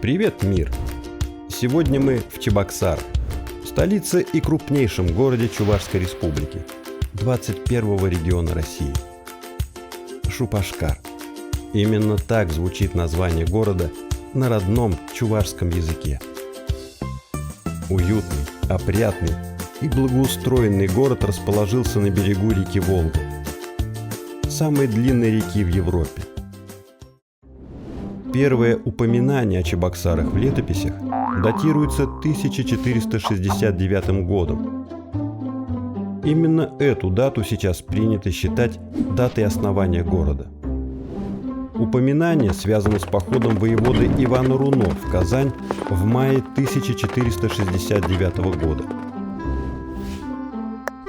Привет, мир! Сегодня мы в Чебоксарах, столице и крупнейшем городе Чувашской республики, 21-го региона России. Шупашкар. Именно так звучит название города на родном чувашском языке. Уютный, опрятный и благоустроенный город расположился на берегу реки Волга, самой длинной реки в Европе. Первое упоминание о Чебоксарах в летописях датируется 1469 годом. Именно эту дату сейчас принято считать датой основания города. Упоминание связано с походом воеводы Ивана Руно в Казань в мае 1469 года.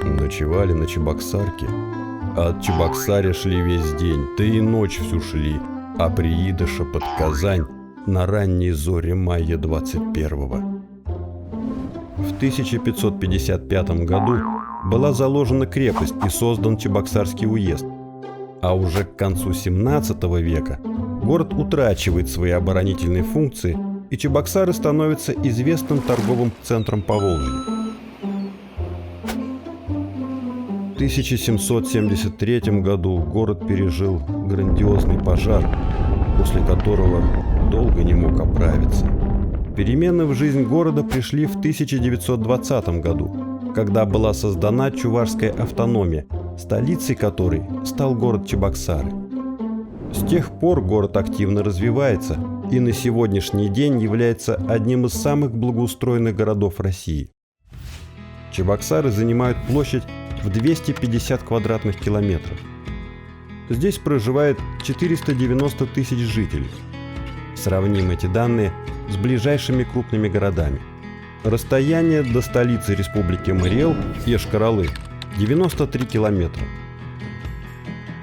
Ночевали на Чебоксарке, а от Чебоксаря шли весь день, да и ночь всю шли, а приидоша под Казань на ранней зоре мая 21-го. В 1555 году была заложена крепость и создан Чебоксарский уезд, а уже к концу 17 века город утрачивает свои оборонительные функции, и Чебоксары становятся известным торговым центром Поволжья. В 1773 году город пережил грандиозный пожар, после которого долго не мог оправиться. Перемены в жизнь города пришли в 1920 году, когда была создана Чувашская автономия, столицей которой стал город Чебоксары. С тех пор город активно развивается и на сегодняшний день является одним из самых благоустроенных городов России. Чебоксары занимают площадь в 250 квадратных километров. Здесь проживает 490 тысяч жителей. Сравним эти данные с ближайшими крупными городами. Расстояние до столицы республики Мариэл, Йошкар-Олы, 93 километра.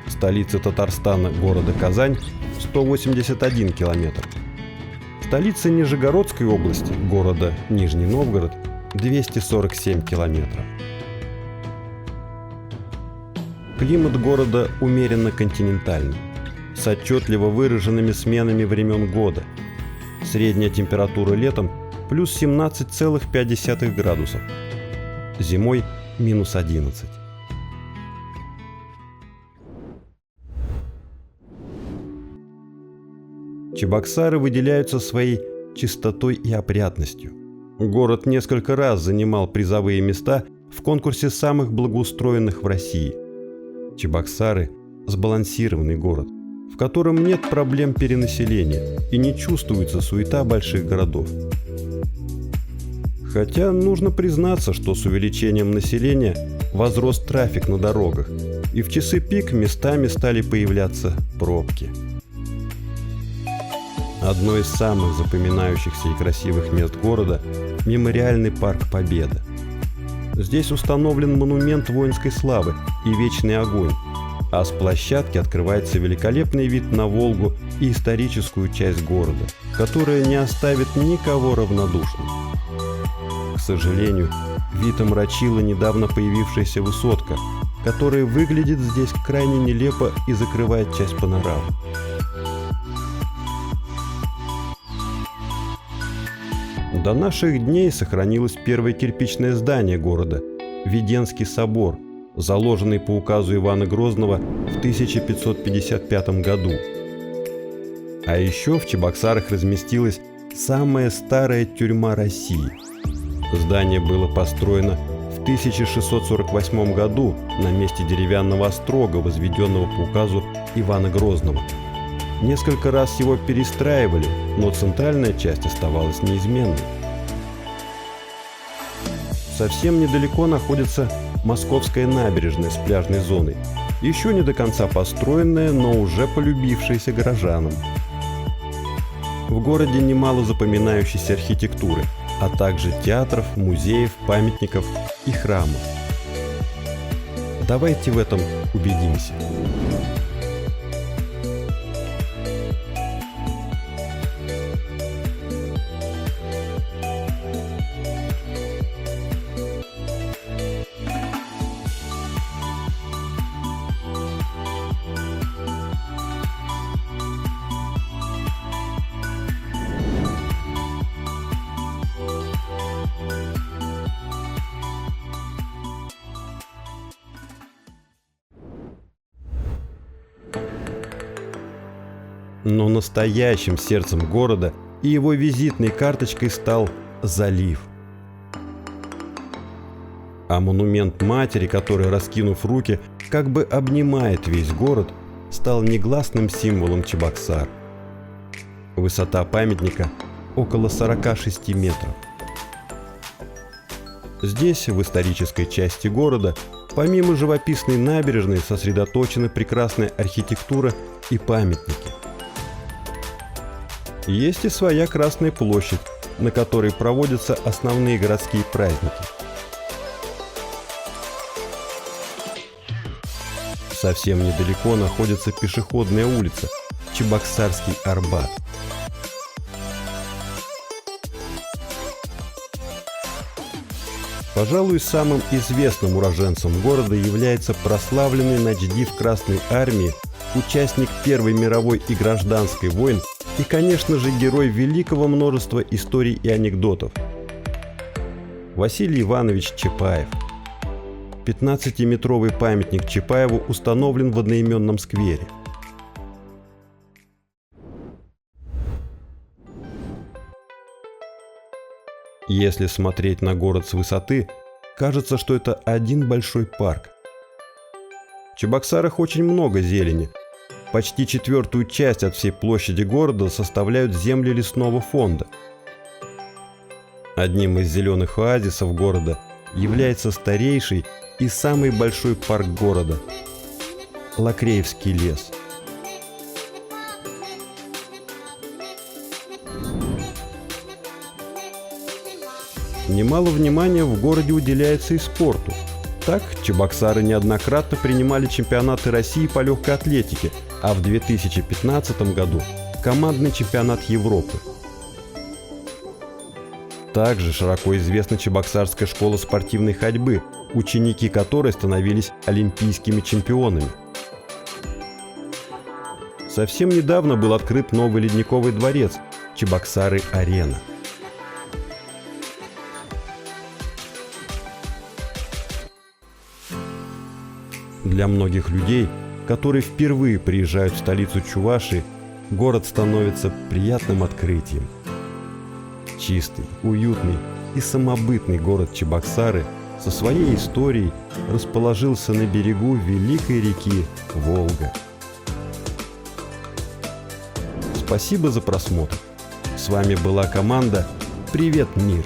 Столица Татарстана, города Казань, 181 километр. Столица Нижегородской области, города Нижний Новгород, 247 километров. Климат города умеренно континентальный, с отчетливо выраженными сменами времен года. Средняя температура летом плюс 17,5 градусов, зимой минус 11. Чебоксары выделяются своей чистотой и опрятностью. Город несколько раз занимал призовые места в конкурсе самых благоустроенных в России. Чебоксары – сбалансированный город, в котором нет проблем перенаселения и не чувствуется суета больших городов. Хотя нужно признаться, что с увеличением населения возрос трафик на дорогах, и в часы пик местами стали появляться пробки. Одно из самых запоминающихся и красивых мест города – мемориальный парк Победа. Здесь установлен монумент воинской славы и вечный огонь, а с площадки открывается великолепный вид на Волгу и историческую часть города, которая не оставит никого равнодушным. К сожалению, вид омрачила недавно появившаяся высотка, которая выглядит здесь крайне нелепо и закрывает часть панорамы. До наших дней сохранилось первое кирпичное здание города – Веденский собор, заложенный по указу Ивана Грозного в 1555 году. А еще в Чебоксарах разместилась самая старая тюрьма России. Здание было построено в 1648 году на месте деревянного острога, возведенного по указу Ивана Грозного. Несколько раз его перестраивали, но центральная часть оставалась неизменной. Совсем недалеко находится Московская набережная с пляжной зоной, еще не до конца построенная, но уже полюбившаяся горожанам. В городе немало запоминающейся архитектуры, а также театров, музеев, памятников и храмов. Давайте в этом убедимся. Но настоящим сердцем города и его визитной карточкой стал залив. А монумент матери, который, раскинув руки, как бы обнимает весь город, стал негласным символом Чебоксар. Высота памятника около 46 метров. Здесь, в исторической части города, помимо живописной набережной, сосредоточена прекрасная архитектура и памятники. Есть и своя Красная площадь, на которой проводятся основные городские праздники. Совсем недалеко находится пешеходная улица Чебоксарский Арбат. Пожалуй, самым известным уроженцем города является прославленный начдив Красной Армии, участник Первой мировой и гражданской войн и, конечно же, герой великого множества историй и анекдотов – Василий Иванович Чапаев. 15-метровый памятник Чапаеву установлен в одноименном сквере. Если смотреть на город с высоты, кажется, что это один большой парк. В Чебоксарах очень много зелени. Почти четвертую часть от всей площади города составляют земли лесного фонда. Одним из зеленых оазисов города является старейший и самый большой парк города – Лакреевский лес. Немало внимания в городе уделяется и спорту. Так, чебоксары неоднократно принимали чемпионаты России по легкой атлетике, а в 2015 году – командный чемпионат Европы. Также широко известна Чебоксарская школа спортивной ходьбы, ученики которой становились олимпийскими чемпионами. Совсем недавно был открыт новый ледниковый дворец Чебоксары-Арена. Для многих людей, которые впервые приезжают в столицу Чувашии, город становится приятным открытием. Чистый, уютный и самобытный город Чебоксары со своей историей расположился на берегу великой реки Волга. Спасибо за просмотр. С вами была команда «Привет, мир!».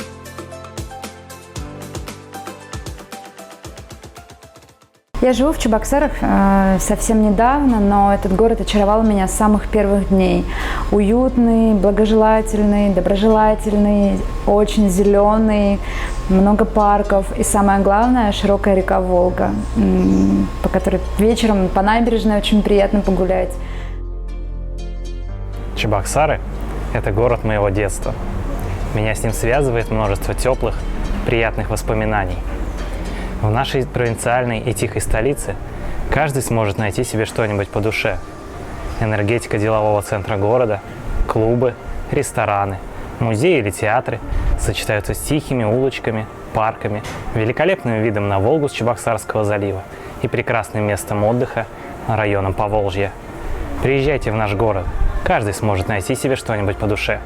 Я живу в Чебоксарах совсем недавно, но этот город очаровал меня с самых первых дней. Уютный, благожелательный, доброжелательный, очень зеленый, много парков и, самое главное, широкая река Волга, по которой вечером по набережной очень приятно погулять. Чебоксары – это город моего детства. Меня с ним связывает множество теплых, приятных воспоминаний. В нашей провинциальной и тихой столице каждый сможет найти себе что-нибудь по душе. Энергетика делового центра города, клубы, рестораны, музеи или театры сочетаются с тихими улочками, парками, великолепным видом на Волгу с Чебоксарского залива и прекрасным местом отдыха районом Поволжья. Приезжайте в наш город, каждый сможет найти себе что-нибудь по душе.